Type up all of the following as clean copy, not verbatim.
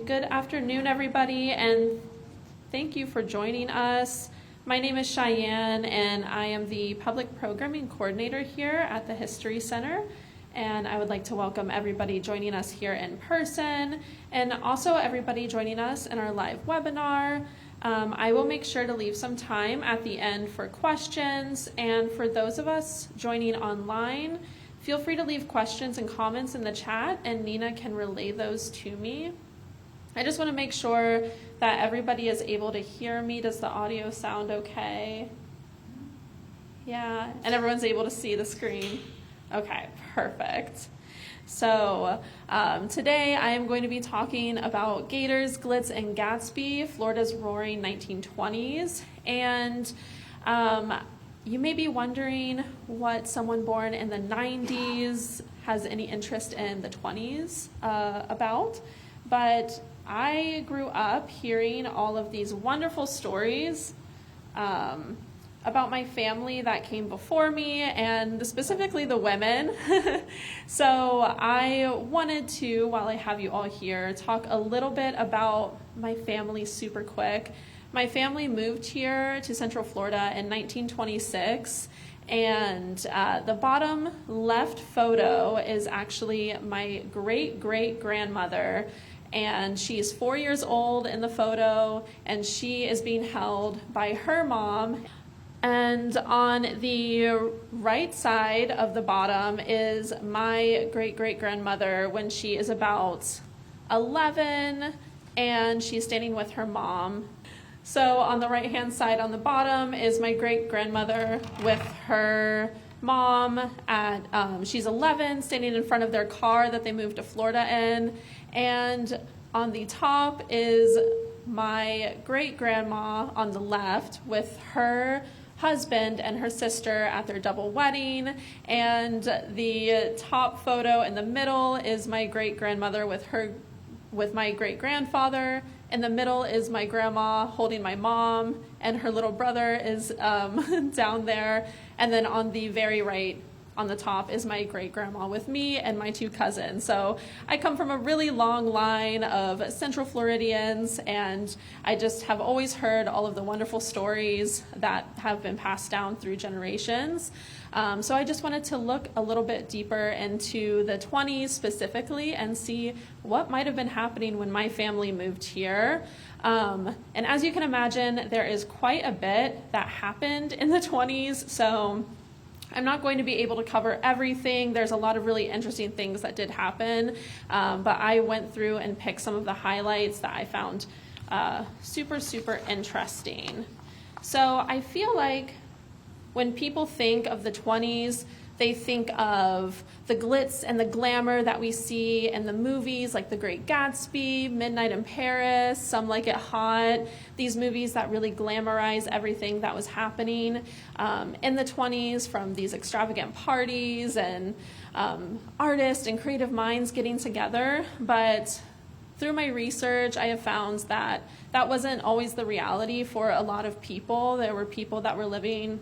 Good afternoon, everybody, and thank you for joining us. My name is Cheyenne, and I am the Public Programming Coordinator here at the History Center. And I would like to welcome everybody joining us here in person, and also everybody joining us in our live webinar. I will make sure to leave some time at the end for questions, and for those of us joining online, feel free to leave questions and comments in the chat, and Nina can relay those to me. I just want to make sure that everybody is able to hear me. Does the audio sound okay? Yeah, and everyone's able to see the screen. Okay, perfect. So today I am going to be talking about Gators, Glitz, and Gatsby, Florida's roaring 1920s. And you may be wondering what someone born in the 90s has any interest in the 20s about, but I grew up hearing all of these wonderful stories about my family that came before me, and specifically the women. So I wanted to, while I have you all here, talk a little bit about my family super quick. My family moved here to Central Florida in 1926, and the bottom left photo is actually my great-great-grandmother, and she's 4 years old in the photo, and she is being held by her mom. And on the right side of the bottom is my great-great-grandmother when she is about 11, and she's standing with her mom. So on the right-hand side on the bottom is my great-grandmother with her mom at, she's 11, standing in front of their car that they moved to Florida in. And on the top is my great-grandma on the left with her husband and her sister at their double wedding. And the top photo in the middle is my great-grandmother with my great-grandfather. In the middle is my grandma holding my mom, and her little brother is down there. And then on the very right, on the top, is my great-grandma with me and my two cousins. So I come from a really long line of Central Floridians, and I just have always heard all of the wonderful stories that have been passed down through generations. So I just wanted to look a little bit deeper into the 20s specifically and see what might have been happening when my family moved here. And as you can imagine, there is quite a bit that happened in the 20s. So I'm not going to be able to cover everything. There's a lot of really interesting things that did happen. But I went through and picked some of the highlights that I found super interesting. So I feel like when people think of the 20s, they think of the glitz and the glamour that we see in the movies like The Great Gatsby, Midnight in Paris, Some Like It Hot, these movies that really glamorize everything that was happening in the 20s, from these extravagant parties and artists and creative minds getting together. But through my research, I have found that that wasn't always the reality for a lot of people. There were people that were living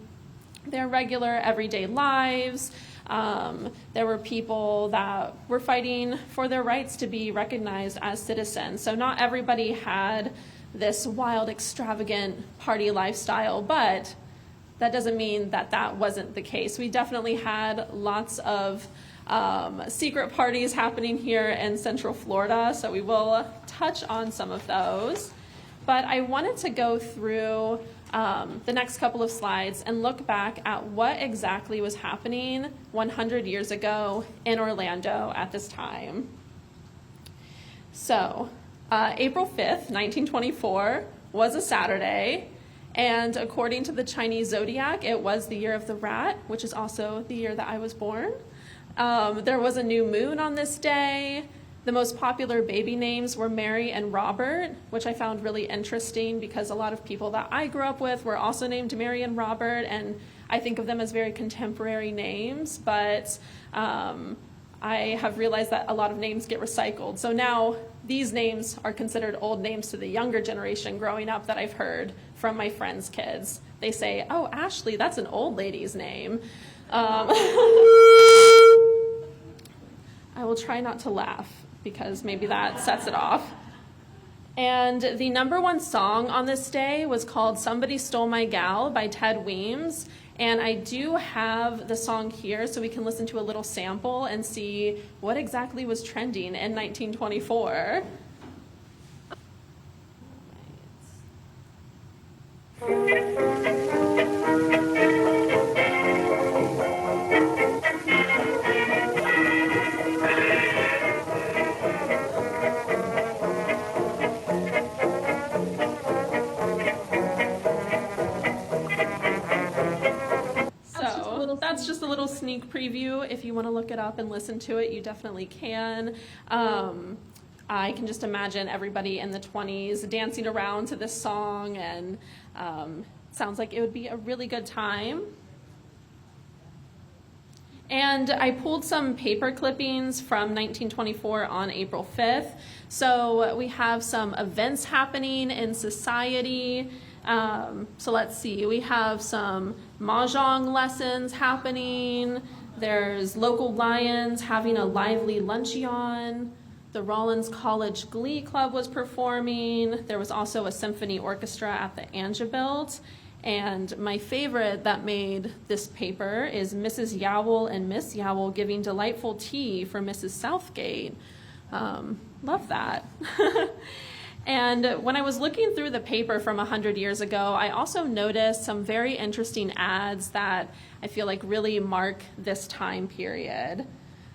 their regular everyday lives. There were people that were fighting for their rights to be recognized as citizens. So not everybody had this wild, extravagant party lifestyle, but that doesn't mean that that wasn't the case. We definitely had lots of secret parties happening here in Central Florida, so we will touch on some of those. But I wanted to go through the next couple of slides and look back at what exactly was happening 100 years ago in Orlando at this time. So, April 5th, 1924 was a Saturday, and according to the Chinese zodiac, it was the year of the rat, which is also the year that I was born. There was a new moon on this day. The most popular baby names were Mary and Robert, which I found really interesting because a lot of people that I grew up with were also named Mary and Robert, and I think of them as very contemporary names, but I have realized that a lot of names get recycled. So now these names are considered old names to the younger generation growing up that I've heard from my friends' kids. They say, "Oh, Ashley, that's an old lady's name." I will try not to laugh because maybe that sets it off. And the #1 song on this day was called Somebody Stole My Gal by Ted Weems. And I do have the song here so we can listen to a little sample and see what exactly was trending in 1924. That's just a little sneak preview. If you want to look it up and listen to it, you definitely can. I can just imagine everybody in the 20s dancing around to this song, and sounds like it would be a really good time. And I pulled some paper clippings from 1924 on April 5th. So we have some events happening in society. So let's see, we have some mahjong lessons happening. There's local lions having a lively luncheon. The Rollins College Glee Club was performing. There was also a symphony orchestra at the Angebilt. And my favorite that made this paper is Mrs. Yowell and Miss Yowell giving delightful tea for Mrs. Southgate. Love that. And when I was looking through the paper from 100 years ago, I also noticed some very interesting ads that I feel like really mark this time period.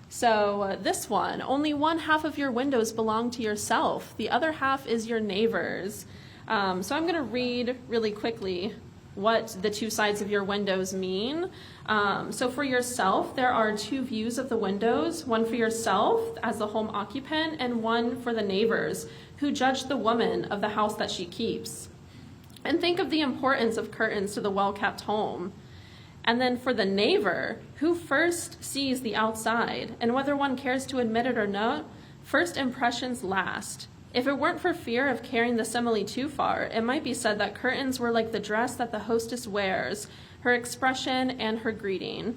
So this one, only one half of your windows belong to yourself. The other half is your neighbor's. So I'm going to read really quickly what the two sides of your windows mean. So for yourself, there are two views of the windows, one for yourself as the home occupant and one for the neighbors who judge the woman of the house that she keeps. And think of the importance of curtains to the well-kept home. And then for the neighbor, who first sees the outside, and whether one cares to admit it or not, first impressions last. If it weren't for fear of carrying the simile too far, it might be said that curtains were like the dress that the hostess wears, her expression and her greeting.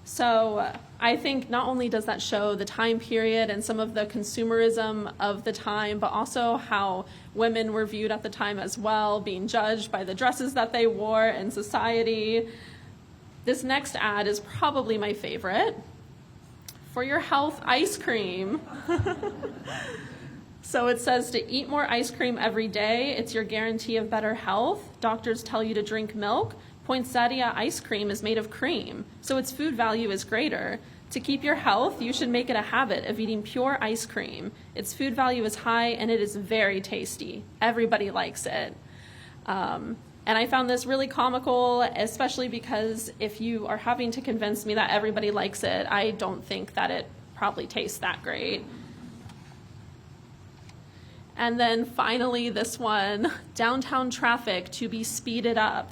So I think not only does that show the time period and some of the consumerism of the time, but also how women were viewed at the time as well, being judged by the dresses that they wore in society. This next ad is probably my favorite. For your health, ice cream. So it says to eat more ice cream every day. It's your guarantee of better health. Doctors tell you to drink milk. Poinsettia ice cream is made of cream, so its food value is greater. To keep your health, you should make it a habit of eating pure ice cream. Its food value is high and it is very tasty. Everybody likes it. And I found this really comical, especially because if you are having to convince me that everybody likes it, I don't think that it probably tastes that great. And then finally this one, downtown traffic to be speeded up.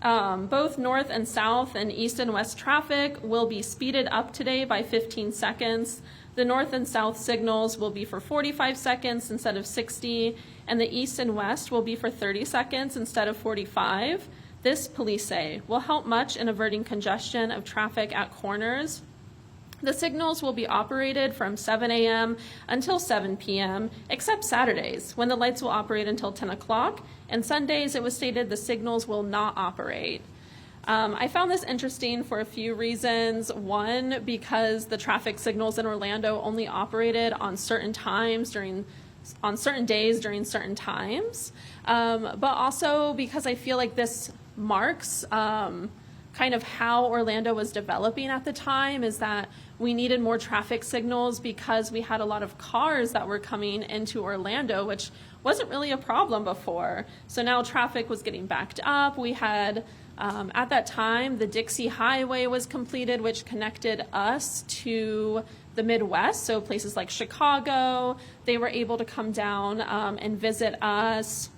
Both north and south and east and west traffic will be speeded up today by 15 seconds. The north and south signals will be for 45 seconds instead of 60, and the east and west will be for 30 seconds instead of 45. This, police say, will help much in averting congestion of traffic at corners. The signals will be operated from 7 a.m. until 7 p.m., except Saturdays, when the lights will operate until 10 o'clock, and Sundays it was stated the signals will not operate. I found this interesting for a few reasons. One, because the traffic signals in Orlando only operated on certain times on certain days during certain times, but also because I feel like this marks kind of how Orlando was developing at the time, is that we needed more traffic signals because we had a lot of cars that were coming into Orlando, which wasn't really a problem before. So now traffic was getting backed up. We had, at that time, the Dixie Highway was completed, which connected us to the Midwest, so places like Chicago. They were able to come down and visit us.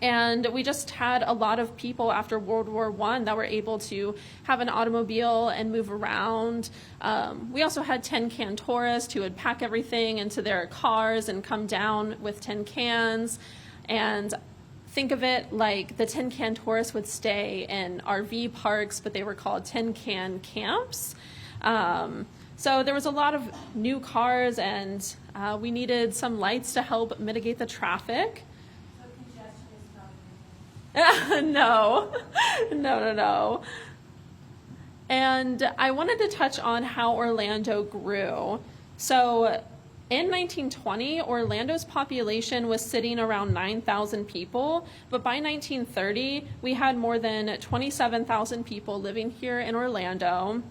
And we just had a lot of people after World War I that were able to have an automobile and move around. We also had tin can tourists who would pack everything into their cars and come down with tin cans. And think of it like the tin can tourists would stay in RV parks, but they were called tin can camps. So there was a lot of new cars, and we needed some lights to help mitigate the traffic. So congestion is not No. And I wanted to touch on how Orlando grew. So in 1920, Orlando's population was sitting around 9,000 people, but by 1930, we had more than 27,000 people living here in Orlando.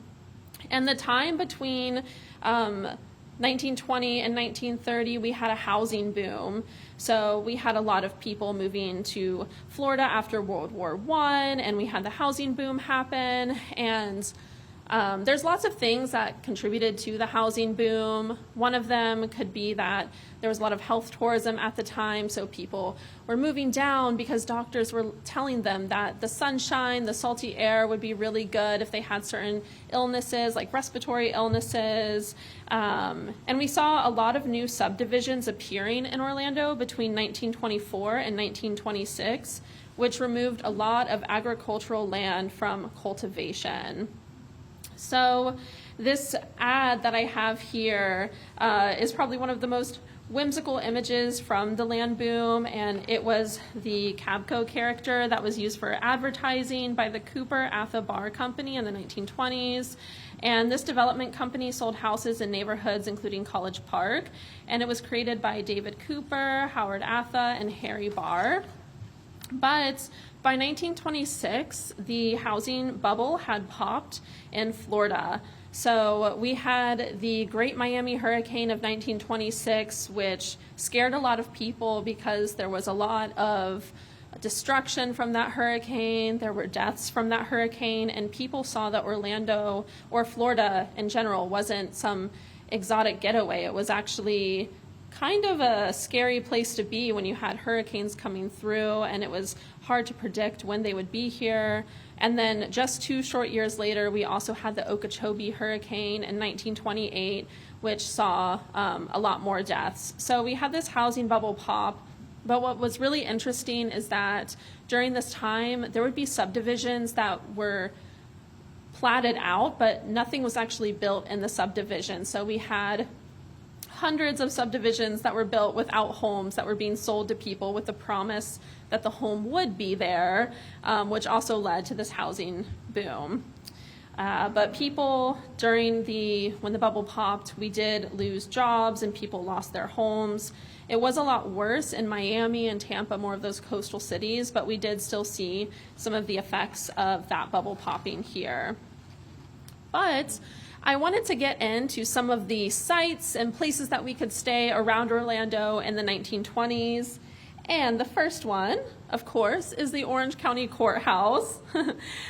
And the time between 1920 and 1930, we had a housing boom. So we had a lot of people moving to Florida after World War I, and we had the housing boom happen. And there's lots of things that contributed to the housing boom. One of them could be that there was a lot of health tourism at the time, so people were moving down because doctors were telling them that the sunshine, the salty air would be really good if they had certain illnesses, like respiratory illnesses. And we saw a lot of new subdivisions appearing in Orlando between 1924 and 1926, which removed a lot of agricultural land from cultivation. So this ad that I have here is probably one of the most whimsical images from the land boom, and it was the Cabco character that was used for advertising by the Cooper Atha Bar Company in the 1920s. And this development company sold houses in neighborhoods including College Park, and it was created by David Cooper, Howard Atha, and Harry Barr. But by 1926, the housing bubble had popped in Florida. So we had the Great Miami Hurricane of 1926, which scared a lot of people because there was a lot of destruction from that hurricane. There were deaths from that hurricane, and people saw that Orlando, or Florida in general, wasn't some exotic getaway. It was actually kind of a scary place to be when you had hurricanes coming through, and it was hard to predict when they would be here. And then just 2 short years later, we also had the Okeechobee hurricane in 1928, which saw a lot more deaths. So we had this housing bubble pop. But what was really interesting is that during this time, there would be subdivisions that were platted out, but nothing was actually built in the subdivision. So we had hundreds of subdivisions that were built without homes that were being sold to people with the promise that the home would be there, which also led to this housing boom. But people when the bubble popped, we did lose jobs and people lost their homes. It was a lot worse in Miami and Tampa, more of those coastal cities, but we did still see some of the effects of that bubble popping here. But I wanted to get into some of the sites and places that we could stay around Orlando in the 1920s. And the first one, of course, is the Orange County Courthouse.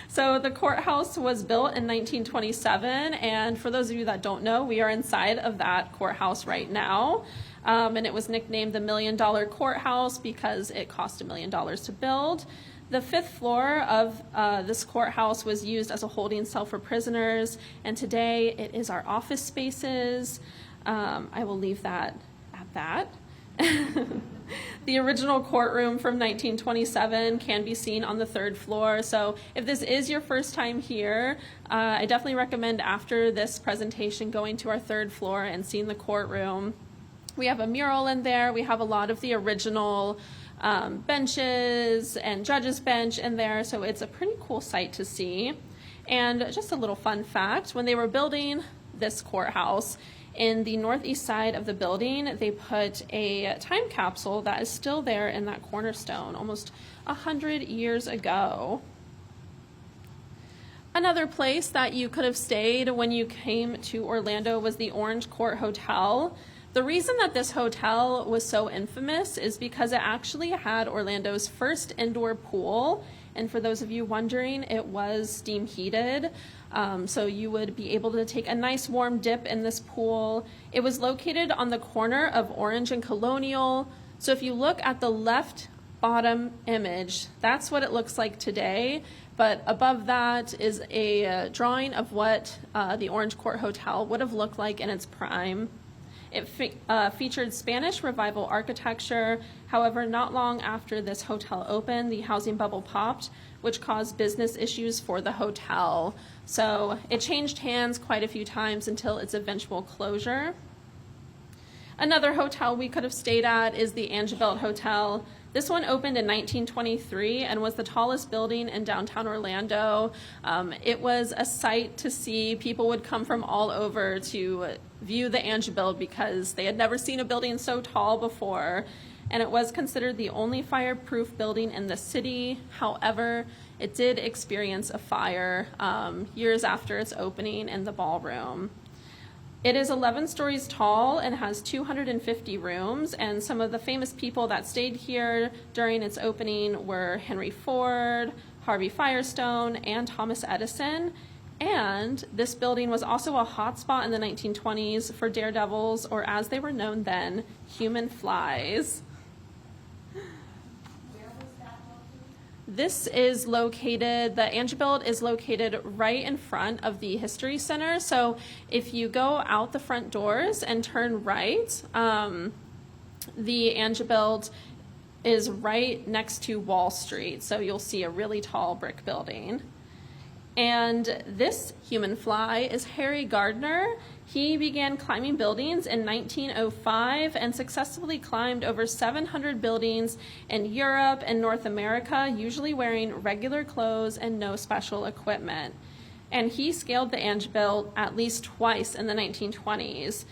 So the courthouse was built in 1927, and for those of you that don't know, we are inside of that courthouse right now. And it was nicknamed the $1 Million Courthouse because it cost $1 million to build. The 5th floor of this courthouse was used as a holding cell for prisoners, and today it is our office spaces. I will leave that at that. The original courtroom from 1927 can be seen on the 3rd floor. So if this is your first time here, I definitely recommend after this presentation going to our 3rd floor and seeing the courtroom. We have a mural in there. We have a lot of the original benches and judge's bench in there, so it's a pretty cool sight to see. And just a little fun fact, when they were building this courthouse, in the northeast side of the building, they put a time capsule that is still there in that cornerstone almost 100 years ago. Another place that you could have stayed when you came to Orlando was the Orange Court Hotel. The reason that this hotel was so infamous is because it actually had Orlando's first indoor pool. And for those of you wondering, it was steam heated. So you would be able to take a nice warm dip in this pool. It was located on the corner of Orange and Colonial. So if you look at the left bottom image, that's what it looks like today. But above that is a drawing of what the Orange Court Hotel would have looked like in its prime. It featured Spanish Revival architecture, However, not long after this hotel opened, the housing bubble popped, which caused business issues for the hotel. So it changed hands quite a few times until its eventual closure. Another hotel we could have stayed at is the Angevelt Hotel. This one opened in 1923 and was the tallest building in downtown Orlando. It was a sight to see. People would come from all over to view the Angevelt because they had never seen a building so tall before. And it was considered the only fireproof building in the city. However, it did experience a fire years after its opening in the ballroom. It is 11 stories tall and has 250 rooms, and some of the famous people that stayed here during its opening were Henry Ford, Harvey Firestone, and Thomas Edison. And this building was also a hotspot in the 1920s for daredevils, or as they were known then, human flies. This is located, the Angevelt is located right in front of the History Center. So if you go out the front doors and turn right, the Angevelt is right next to Wall Street. So you'll see a really tall brick building. And this human fly is Harry Gardner. He began climbing buildings in 1905 and successfully climbed over 700 buildings in Europe and North America, usually wearing regular clothes and no special equipment. And he scaled the Angevelt at least twice in the 1920s.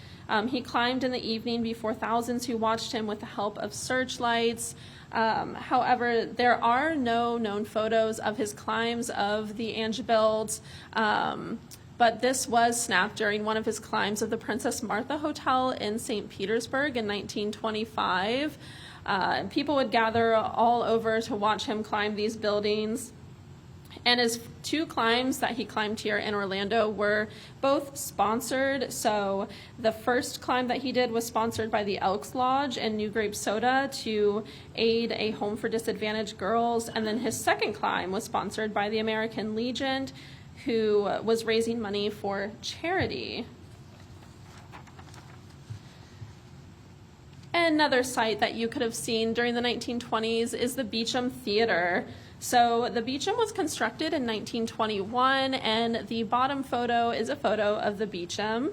He climbed in the evening before thousands who watched him with the help of searchlights. However, there are no known photos of his climbs of the Angevelt, but this was snapped during one of his climbs of the Princess Martha Hotel in St. Petersburg in 1925. People would gather all over to watch him climb these buildings. And his two climbs that he climbed here in Orlando were both sponsored. So the first climb that he did was sponsored by the Elks Lodge and New Grape Soda to aid a home for disadvantaged girls. And then his second climb was sponsored by the American Legion, who was raising money for charity. Another site that you could have seen during the 1920s is the Beacham Theater. So the Beacham was constructed in 1921, and the bottom photo is a photo of the Beacham.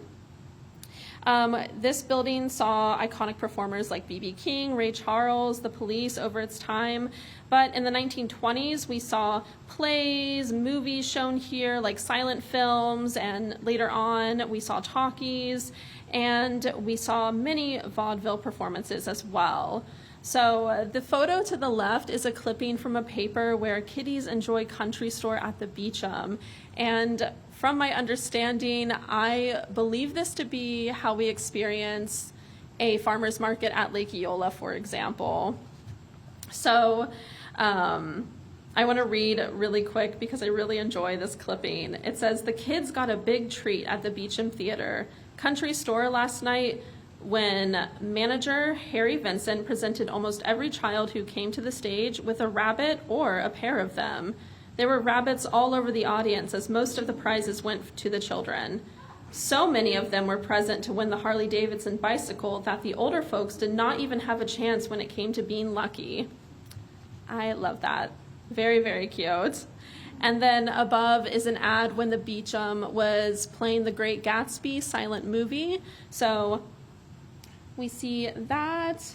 This building saw iconic performers like B.B. King, Ray Charles, the Police over its time. But in the 1920s, we saw plays, movies shown here, like silent films, and later on, we saw talkies, and we saw many vaudeville performances as well. So the photo to the left is a clipping from a paper where kiddies enjoy country store at the Beacham. And from my understanding, I believe this to be how we experience a farmer's market at Lake Eola, for example. So I want to read really quick because I really enjoy this clipping. It says, "The kids got a big treat at the Beacham Theater. Country store last night when manager Harry Vincent presented almost every child who came to the stage with a rabbit or a pair of them. There were rabbits all over the audience as most of the prizes went to the children. So many of them were present to win the Harley-Davidson bicycle that the older folks did not even have a chance when it came to being lucky." I love that. Very, very cute. And then above is an ad when the Beacham was playing the Great Gatsby silent movie. So we see that.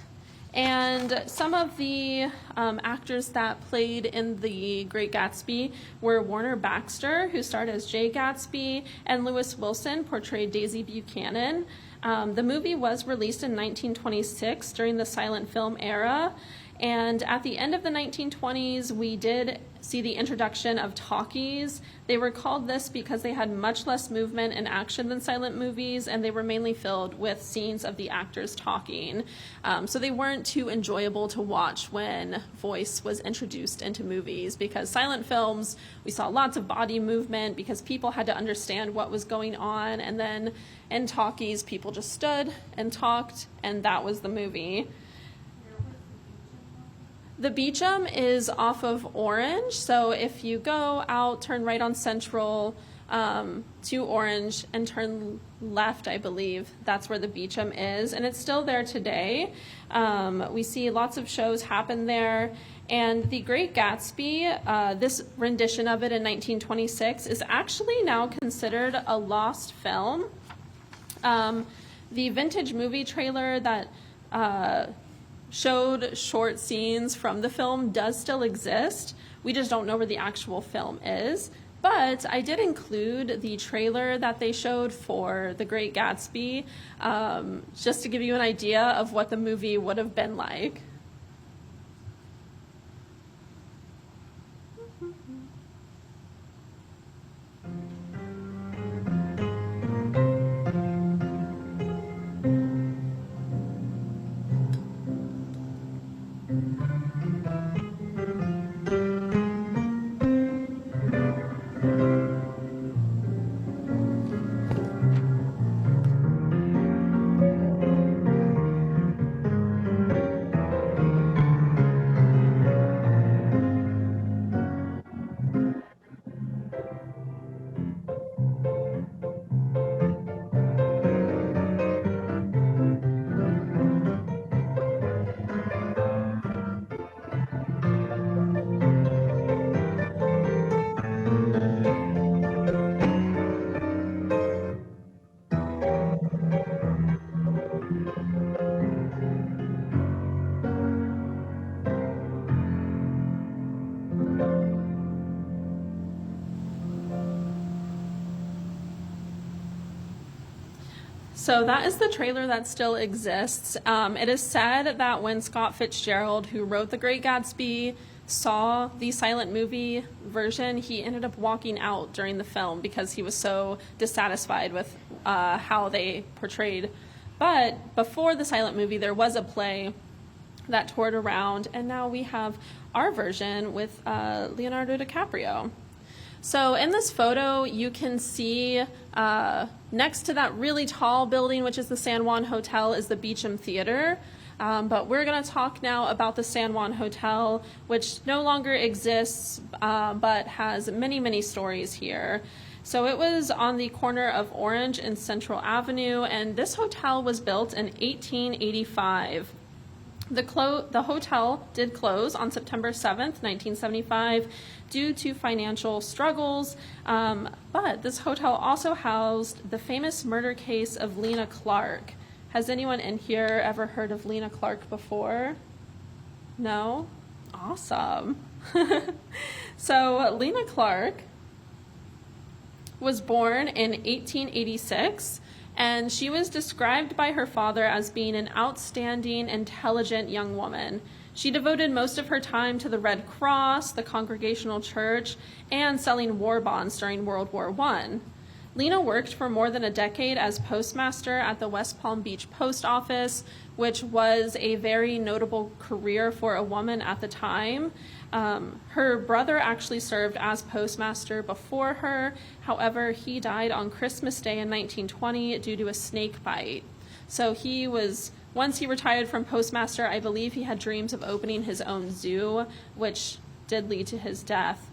And some of the actors that played in the Great Gatsby were Warner Baxter, who starred as Jay Gatsby, and Lewis Wilson portrayed Daisy Buchanan. The movie was released in 1926 during the silent film era. And at the end of the 1920s, we did see the introduction of talkies. They were called this because they had much less movement and action than silent movies, and they were mainly filled with scenes of the actors talking. So they weren't too enjoyable to watch when voice was introduced into movies, because silent films, we saw lots of body movement because people had to understand what was going on, and then in talkies, people just stood and talked, and that was the movie. The Beacham is off of Orange, so if you go out, turn right on Central, to Orange and turn left, I believe. That's where the Beacham is, and it's still there today. We see lots of shows happen there. And The Great Gatsby, this rendition of it in 1926, is actually now considered a lost film. The vintage movie trailer that showed short scenes from the film does still exist. We just don't know where the actual film is. But I did include the trailer that they showed for The Great Gatsby, just to give you an idea of what the movie would have been like. So that is the trailer that still exists. It is said that when Scott Fitzgerald, who wrote The Great Gatsby, saw the silent movie version, he ended up walking out during the film because he was so dissatisfied with how they portrayed. But before the silent movie, there was a play that toured around, and now we have our version with Leonardo DiCaprio. So in this photo, you can see next to that really tall building, which is the San Juan Hotel, is the Beacham Theater. But we're going to talk now about the San Juan Hotel, which no longer exists, but has many, many stories here. So it was on the corner of Orange and Central Avenue, and this hotel was built in 1885. The hotel did close on September 7th, 1975, due to financial struggles, but this hotel also housed the famous murder case of Lena Clark. Has anyone in here ever heard of Lena Clark before? No? Awesome. So Lena Clark was born in 1886, and she was described by her father as being an outstanding, intelligent young woman. She devoted most of her time to the Red Cross, the Congregational Church, and selling war bonds during World War I. Lena worked for more than a decade as postmaster at the West Palm Beach Post Office, which was a very notable career for a woman at the time. Her brother actually served as postmaster before her. However, he died on Christmas Day in 1920 due to a snake bite. So once he retired from postmaster, I believe he had dreams of opening his own zoo, which did lead to his death.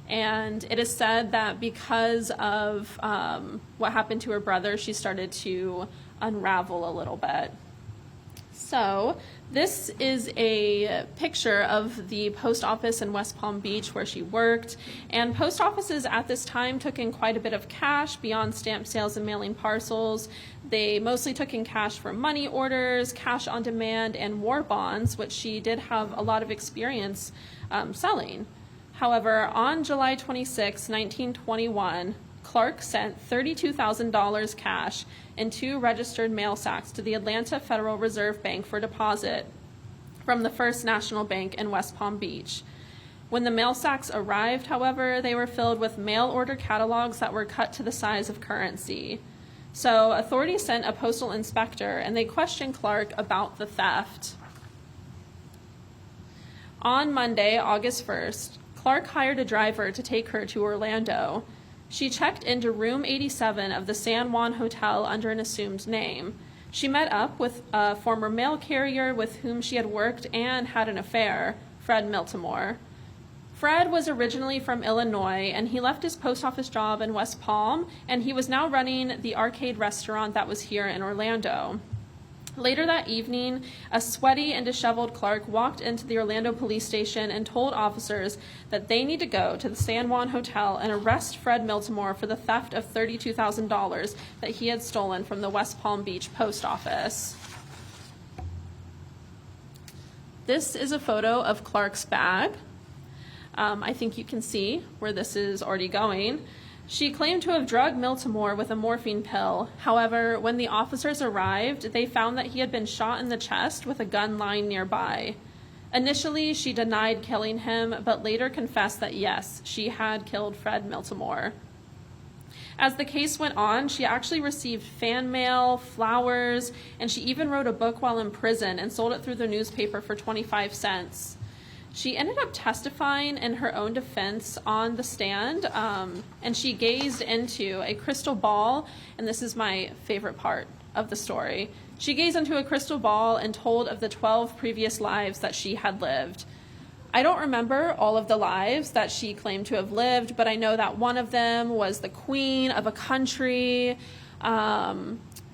And it is said that because of what happened to her brother, she started to unravel a little bit. So this is a picture of the post office in West Palm Beach where she worked. And post offices at this time took in quite a bit of cash beyond stamp sales and mailing parcels. They mostly took in cash for money orders, cash on demand, and war bonds, which she did have a lot of experience selling. However, on July 26, 1921, Clark sent $32,000 cash in 2 registered mail sacks to the Atlanta Federal Reserve Bank for deposit from the First National Bank in West Palm Beach. When the mail sacks arrived, however, they were filled with mail order catalogs that were cut to the size of currency. So authorities sent a postal inspector, and they questioned Clark about the theft. On Monday, August 1st, Clark hired a driver to take her to Orlando. She checked into room 87 of the San Juan Hotel under an assumed name. She met up with a former mail carrier with whom she had worked and had an affair, Fred Miltimore. Fred was originally from Illinois, and he left his post office job in West Palm, and he was now running the arcade restaurant that was here in Orlando. Later that evening, a sweaty and disheveled Clark walked into the Orlando police station and told officers that they need to go to the San Juan Hotel and arrest Fred Miltimore for the theft of $32,000 that he had stolen from the West Palm Beach post office. This is a photo of Clark's bag. I think you can see where this is already going. She claimed to have drugged Miltimore with a morphine pill. However, when the officers arrived, they found that he had been shot in the chest with a gun lying nearby. Initially, she denied killing him, but later confessed that yes, she had killed Fred Miltimore. As the case went on, she actually received fan mail, flowers, and she even wrote a book while in prison and sold it through the newspaper for 25 cents. She ended up testifying in her own defense on the stand, and she gazed into a crystal ball, and this is my favorite part of the story. She gazed into a crystal ball and told of the 12 previous lives that she had lived. I don't remember all of the lives that she claimed to have lived, but I know that one of them was the queen of a country.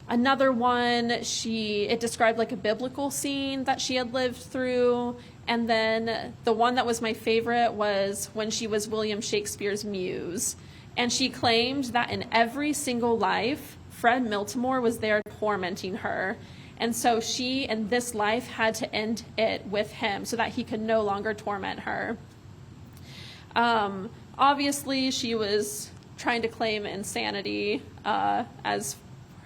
Another one, it described like a biblical scene that she had lived through. And then the one that was my favorite was when she was William Shakespeare's muse. And she claimed that in every single life, Fred Miltimore was there tormenting her. And so she, in this life, had to end it with him so that he could no longer torment her. Obviously, she was trying to claim insanity as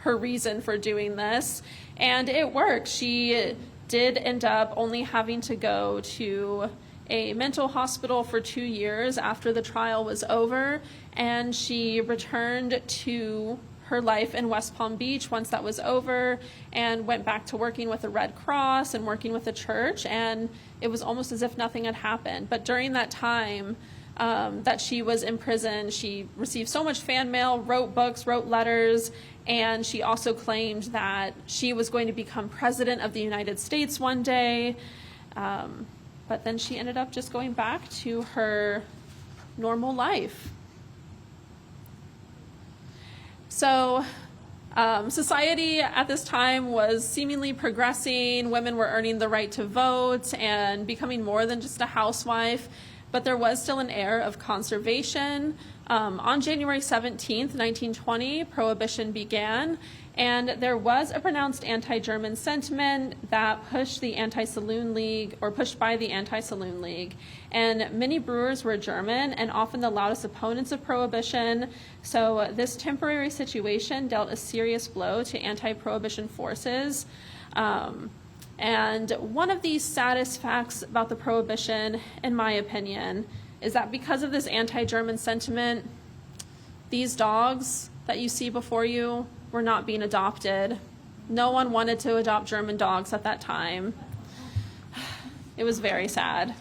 her reason for doing this. And it worked. She did end up only having to go to a mental hospital for 2 years after the trial was over, and she returned to her life in West Palm Beach once that was over and went back to working with the Red Cross and working with the church, and it was almost as if nothing had happened. But during that time that she was in prison, she received so much fan mail, wrote books, wrote letters, and she also claimed that she was going to become president of the United States one day. But then she ended up just going back to her normal life. So society at this time was seemingly progressing. Women were earning the right to vote and becoming more than just a housewife. But there was still an air of conservation. On January 17th, 1920, Prohibition began, and there was a pronounced anti-German sentiment that pushed by the Anti-Saloon League. And many brewers were German and often the loudest opponents of Prohibition. So this temporary situation dealt a serious blow to anti-Prohibition forces. And one of the saddest facts about the Prohibition, in my opinion, is that because of this anti-German sentiment, these dogs that you see before you were not being adopted. No one wanted to adopt German dogs at that time. It was very sad.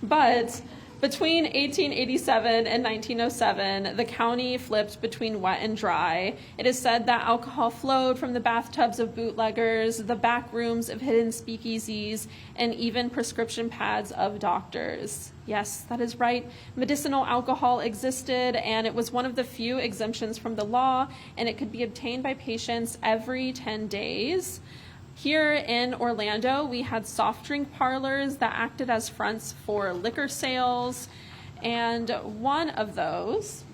But between 1887 and 1907, the county flipped between wet and dry. It is said that alcohol flowed from the bathtubs of bootleggers, the back rooms of hidden speakeasies, and even prescription pads of doctors. Yes, that is right. Medicinal alcohol existed, and it was one of the few exemptions from the law, and it could be obtained by patients every 10 days. Here in Orlando, we had soft drink parlors that acted as fronts for liquor sales, and one of those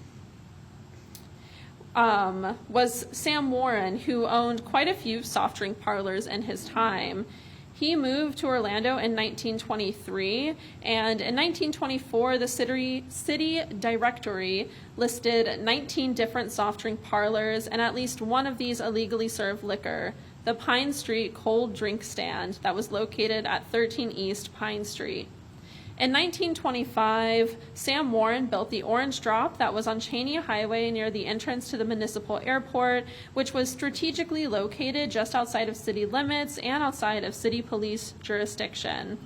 was Sam Warren, who owned quite a few soft drink parlors in his time. He moved to Orlando in 1923, and in 1924, the city directory listed 19 different soft drink parlors, and at least one of these illegally served liquor. The Pine Street Cold Drink Stand that was located at 13 East Pine Street. In 1925, Sam Warren built the Orange Drop that was on Cheney Highway near the entrance to the municipal airport, which was strategically located just outside of city limits and outside of city police jurisdiction.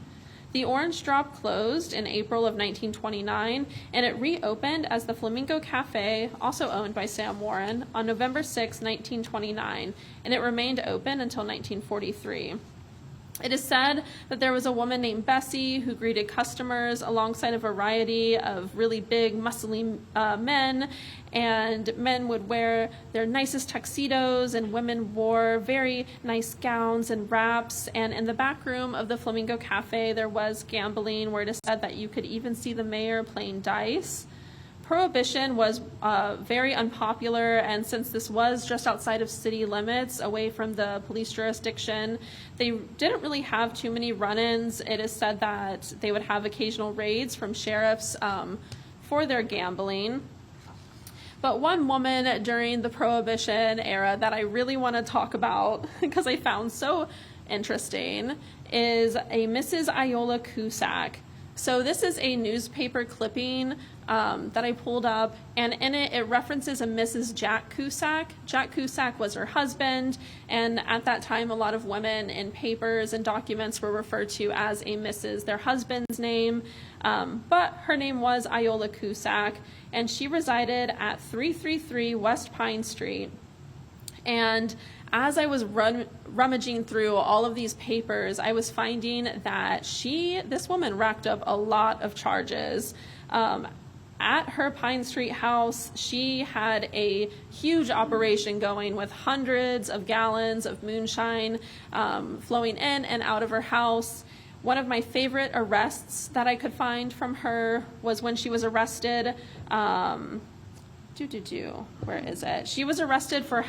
The Orange Drop closed in April of 1929, and it reopened as the Flamingo Cafe, also owned by Sam Warren, on November 6, 1929, and it remained open until 1943. It is said that there was a woman named Bessie who greeted customers alongside a variety of really big, muscly men, and men would wear their nicest tuxedos, and women wore very nice gowns and wraps. And in the back room of the Flamingo Cafe, there was gambling, where it is said that you could even see the mayor playing dice. Prohibition was very unpopular, and since this was just outside of city limits, away from the police jurisdiction, they didn't really have too many run-ins. It is said that they would have occasional raids from sheriffs for their gambling. But one woman during the Prohibition era that I really want to talk about, because I found so interesting, is a Mrs. Iola Cusack. So this is a newspaper clipping that I pulled up, and in it references a Mrs. Jack Cusack. Jack Cusack was her husband, and at that time a lot of women in papers and documents were referred to as a Mrs., their husband's name, but her name was Iola Cusack, and she resided at 333 West Pine Street. And as I was rummaging through all of these papers, I was finding that this woman racked up a lot of charges. At her Pine Street house, she had a huge operation going with hundreds of gallons of moonshine flowing in and out of her house. One of my favorite arrests that I could find from her was when she was arrested. Where is it? She was arrested for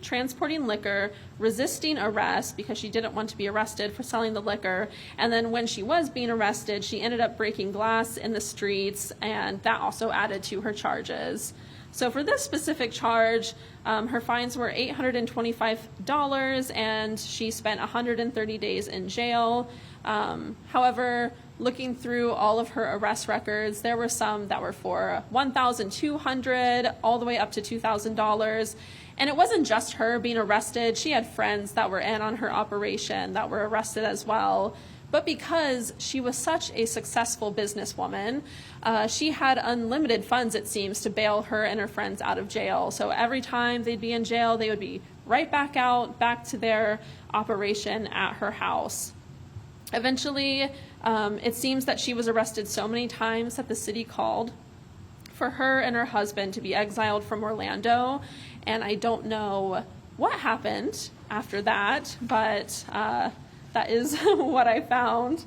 transporting liquor, resisting arrest because she didn't want to be arrested for selling the liquor. And then when she was being arrested, she ended up breaking glass in the streets, and that also added to her charges. So for this specific charge, her fines were $825, and she spent 130 days in jail. However, looking through all of her arrest records, there were some that were for $1,200 all the way up to $2,000. And it wasn't just her being arrested. She had friends that were in on her operation that were arrested as well. But because she was such a successful businesswoman, she had unlimited funds, it seems, to bail her and her friends out of jail. So every time they'd be in jail, they would be right back out, back to their operation at her house. Eventually, it seems that she was arrested so many times that the city called for her and her husband to be exiled from Orlando. And I don't know what happened after that, but that is what I found.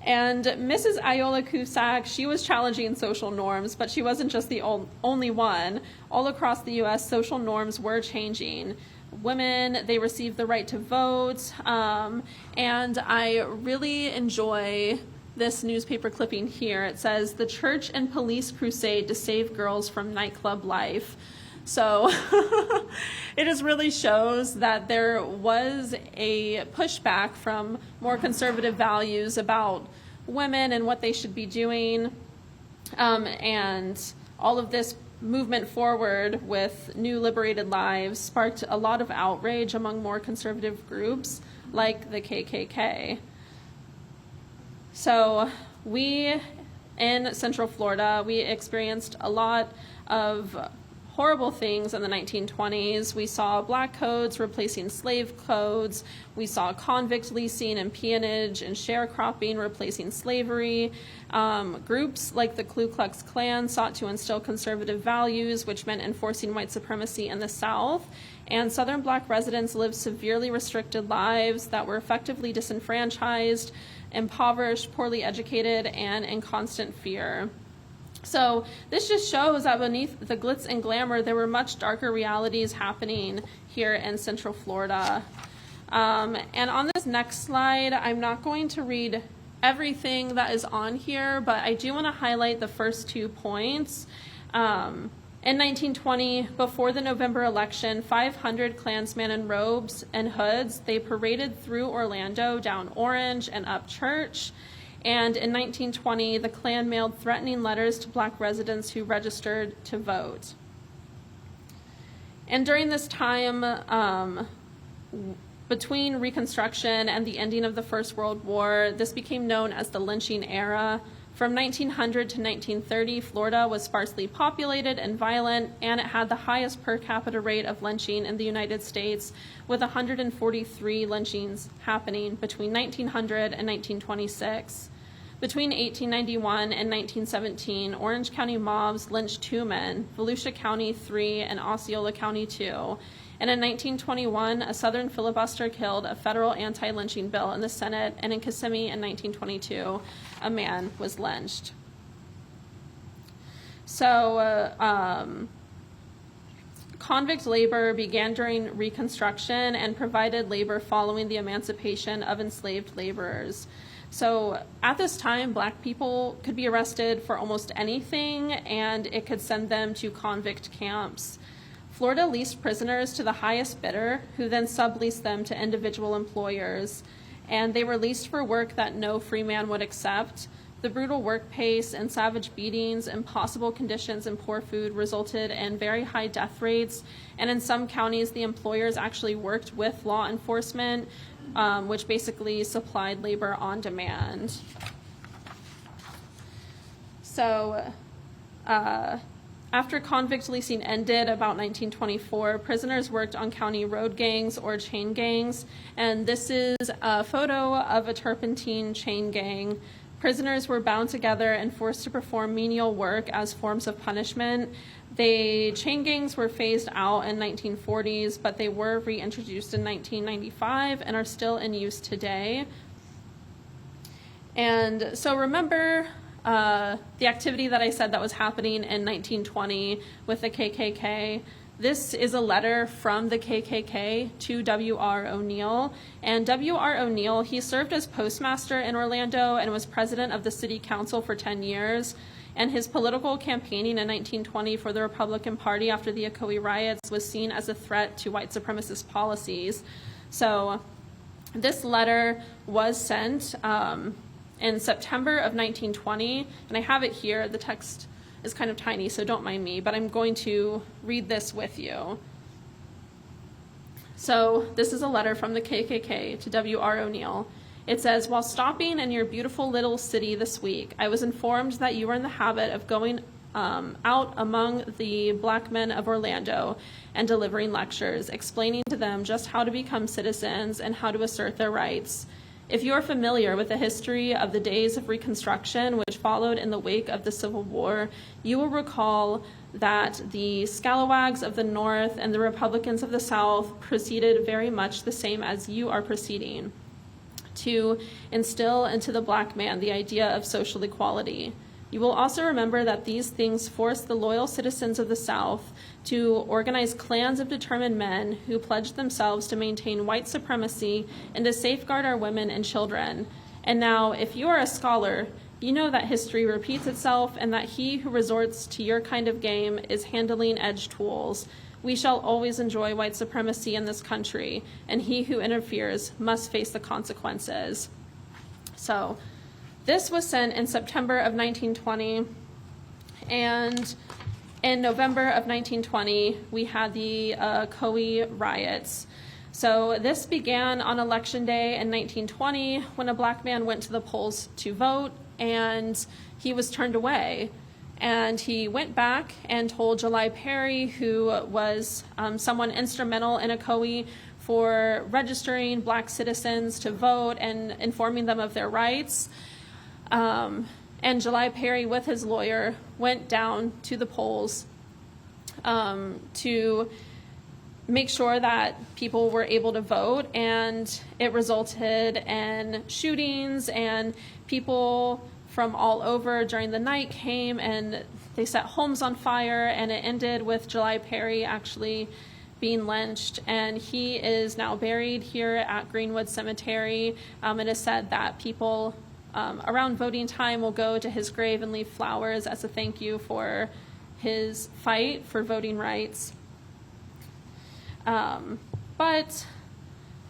And Mrs. Iola Cusack, she was challenging social norms, but she wasn't just the only one. All across the U.S., social norms were changing. Women, they received the right to vote, and I really enjoy this newspaper clipping here. It says, "The Church and Police Crusade to Save Girls from Nightclub Life." So it just really shows that there was a pushback from more conservative values about women and what they should be doing, and all of this movement forward with new liberated lives sparked a lot of outrage among more conservative groups like the KKK. So we, in Central Florida, we experienced a lot of horrible things in the 1920s. We saw black codes replacing slave codes. We saw convict leasing and peonage and sharecropping replacing slavery. Groups like the Ku Klux Klan sought to instill conservative values, which meant enforcing white supremacy in the South. And Southern black residents lived severely restricted lives that were effectively disenfranchised, impoverished, poorly educated, and in constant fear. So this just shows that beneath the glitz and glamour, there were much darker realities happening here in Central Florida. And on this next slide, I'm not going to read everything that is on here, but I do want to highlight the first 2 points. In 1920, before the November election, 500 Klansmen in robes and hoods, they paraded through Orlando, down Orange and up Church. And in 1920, the Klan mailed threatening letters to black residents who registered to vote. And during this time, Between Reconstruction and the ending of the First World War, this became known as the lynching era. From 1900 to 1930, Florida was sparsely populated and violent, and it had the highest per capita rate of lynching in the United States, with 143 lynchings happening between 1900 and 1926. Between 1891 and 1917, Orange County mobs lynched 2 men, Volusia County 3, and Osceola County 2. And in 1921, a Southern filibuster killed a federal anti-lynching bill in the Senate, and in Kissimmee in 1922, a man was lynched. So, convict labor began during Reconstruction and provided labor following the emancipation of enslaved laborers. So at this time, Black people could be arrested for almost anything, and it could send them to convict camps. Florida leased prisoners to the highest bidder, who then subleased them to individual employers, and they were leased for work that no free man would accept. The brutal work pace and savage beatings, impossible conditions, and poor food resulted in very high death rates, and in some counties, the employers actually worked with law enforcement, which basically supplied labor on demand. So, after convict leasing ended about 1924, prisoners worked on county road gangs or chain gangs, and this is a photo of a turpentine chain gang. Prisoners were bound together and forced to perform menial work as forms of punishment. Chain gangs were phased out in 1940s, but they were reintroduced in 1995 and are still in use today. And so remember the activity that I said that was happening in 1920 with the KKK. This is a letter from the KKK to W.R. O'Neill. And W.R. O'Neill, he served as postmaster in Orlando and was president of the city council for 10 years. And his political campaigning in 1920 for the Republican Party after the Ocoee riots was seen as a threat to white supremacist policies. So this letter was sent in September of 1920, and I have it here. The text is kind of tiny, so don't mind me, but I'm going to read this with you. So this is a letter from the KKK to W.R. O'Neill. It says, "While stopping in your beautiful little city this week, I was informed that you were in the habit of going out among the Black men of Orlando and delivering lectures, explaining to them just how to become citizens and how to assert their rights. If you are familiar with the history of the days of Reconstruction, which followed in the wake of the Civil War, you will recall that the scalawags of the North and the Republicans of the South proceeded very much the same as you are proceeding, to instill into the Black man the idea of social equality. You will also remember that these things forced the loyal citizens of the South to organize clans of determined men who pledged themselves to maintain white supremacy and to safeguard our women and children. And now, if you are a scholar, you know that history repeats itself and that he who resorts to your kind of game is handling edge tools. We shall always enjoy white supremacy in this country, and he who interferes must face the consequences." So this was sent in September of 1920, and in November of 1920, we had the Ocoee riots. So this began on Election Day in 1920 when a Black man went to the polls to vote, and he was turned away. And he went back and told July Perry, who was someone instrumental in Ocoee for registering Black citizens to vote and informing them of their rights. And July Perry, with his lawyer, went down to the polls to make sure that people were able to vote, and it resulted in shootings, and people from all over during the night came and they set homes on fire, and it ended with July Perry actually being lynched, and he is now buried here at Greenwood Cemetery. It is said that people around voting time will go to his grave and leave flowers as a thank you for his fight for voting rights. But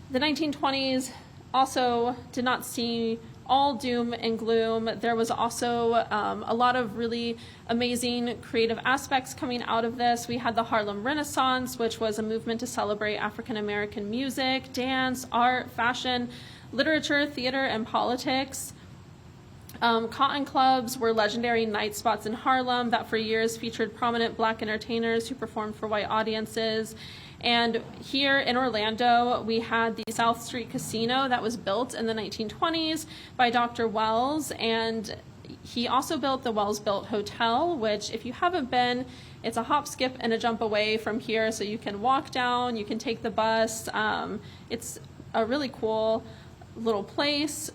the 1920s also did not see all doom and gloom. There was also a lot of really amazing creative aspects coming out of this. We had the Harlem Renaissance, which was a movement to celebrate African American music, dance, art, fashion, literature, theater, and politics. Cotton clubs were legendary night spots in Harlem that for years featured prominent black entertainers who performed for white audiences. And here in Orlando, we had the South Street Casino that was built in the 1920s by Dr. Wells, and he also built the Wells-built Hotel, which if you haven't been, it's a hop, skip, and a jump away from here, so you can walk down, you can take the bus. It's a really cool little place.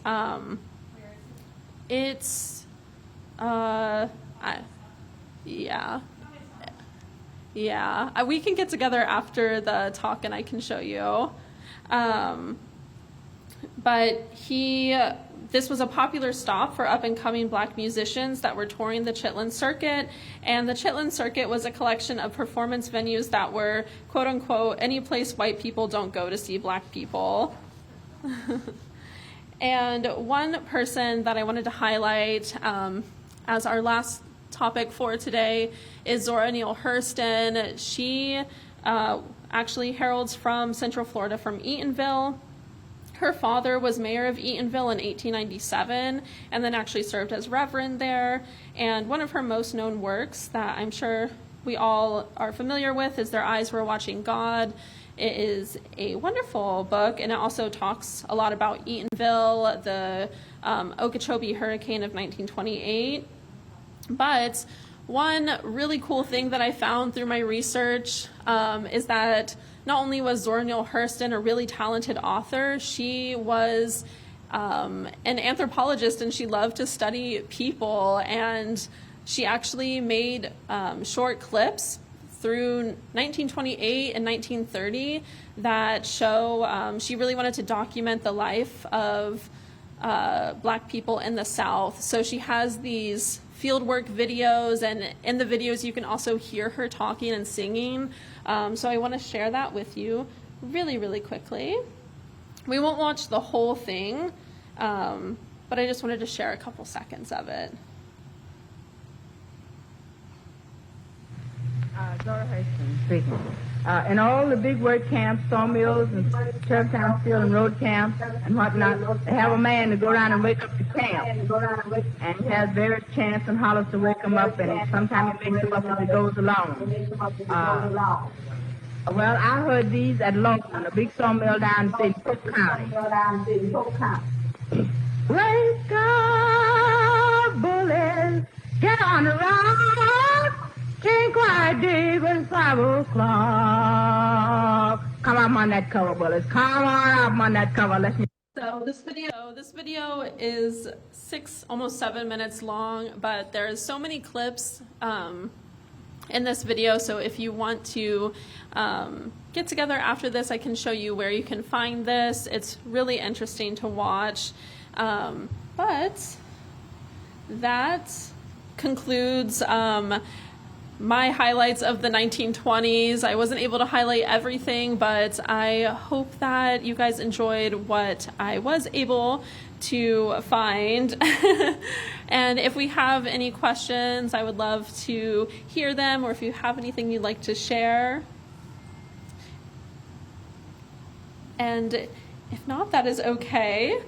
Yeah, we can get together after the talk and I can show you. But this was a popular stop for up-and-coming black musicians that were touring the Chitlin Circuit, and the Chitlin Circuit was a collection of performance venues that were, quote-unquote, any place white people don't go to see black people. And one person that I wanted to highlight as our last topic for today is Zora Neale Hurston. She actually heralds from Central Florida, from Eatonville. Her father was mayor of Eatonville in 1897 and then actually served as reverend there. And one of her most known works that I'm sure we all are familiar with is Their Eyes Were Watching God. It is a wonderful book, and it also talks a lot about Eatonville, the Okeechobee hurricane of 1928. But one really cool thing that I found through my research is that not only was Zora Neale Hurston a really talented author, she was an anthropologist, and she loved to study people, and she actually made short clips through 1928 and 1930 that show she really wanted to document the life of black people in the South. So she has these fieldwork videos, and in the videos you can also hear her talking and singing. So I want to share that with you really, really quickly. We won't watch the whole thing, but I just wanted to share a couple seconds of it. Zora Hurston speaking. In all the big work camps, sawmills and Turftown Steel and road camps and whatnot, they have a man to go around and wake up the camp. And he has various chants and hollers to wake them up, and sometimes he makes them up as he goes along. Well, I heard these at Lawson, a big sawmill down in Polk County. Wake up, bullets, get on the road. Can't quite deep at 5 o'clock. Come up on that cover, bullets. Come on up on that cover. Let's. So this video is almost 7 minutes long, but there's so many clips in this video. So if you want to get together after this, I can show you where you can find this. It's really interesting to watch. But that concludes my highlights of the 1920s. I wasn't able to highlight everything, but I hope that you guys enjoyed what I was able to find. And if we have any questions, I would love to hear them, or if you have anything you'd like to share. And if not, that is okay.